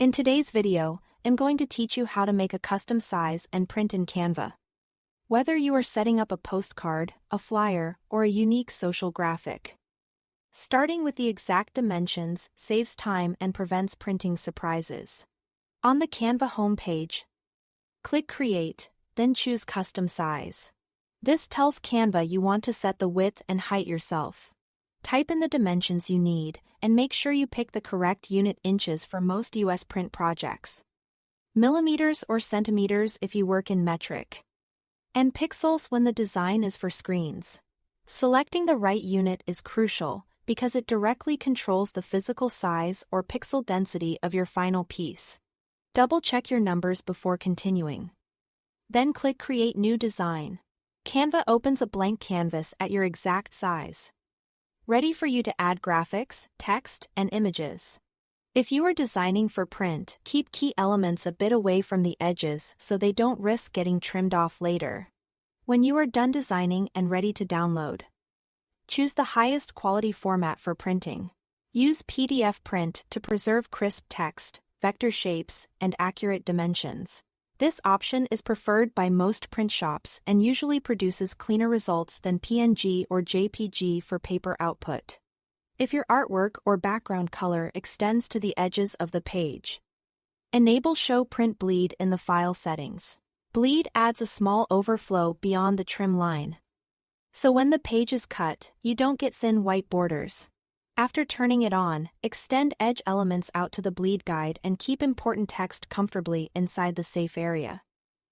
In today's video, I'm going to teach you how to make a custom size and print in Canva. Whether you are setting up a postcard, a flyer, or a unique social graphic. Starting with the exact dimensions saves time and prevents printing surprises. On the Canva homepage, click Create, then choose Custom Size. This tells Canva you want to set the width and height yourself. Type in the dimensions you need, and make sure you pick the correct unit inches for most US print projects. Millimeters or centimeters if you work in metric. And pixels when the design is for screens. Selecting the right unit is crucial, because it directly controls the physical size or pixel density of your final piece. Double-check your numbers before continuing. Then click Create New Design. Canva opens a blank canvas at your exact size, ready for you to add graphics, text, and images. If you are designing for print, keep key elements a bit away from the edges so they don't risk getting trimmed off later. When you are done designing and ready to download, choose the highest quality format for printing. Use PDF print to preserve crisp text, vector shapes, and accurate dimensions. This option is preferred by most print shops and usually produces cleaner results than PNG or JPG for paper output. If your artwork or background color extends to the edges of the page, enable Show Print Bleed in the file settings. Bleed adds a small overflow beyond the trim line, so when the page is cut, you don't get thin white borders. After turning it on, extend edge elements out to the bleed guide and keep important text comfortably inside the safe area.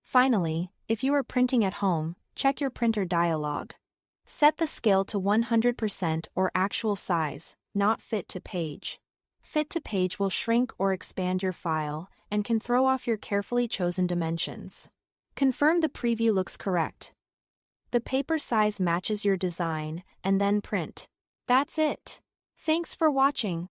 Finally, if you are printing at home, check your printer dialog. Set the scale to 100% or actual size, not fit to page. Fit to page will shrink or expand your file and can throw off your carefully chosen dimensions. Confirm the preview looks correct. The paper size matches your design, and then print. That's it. Thanks for watching.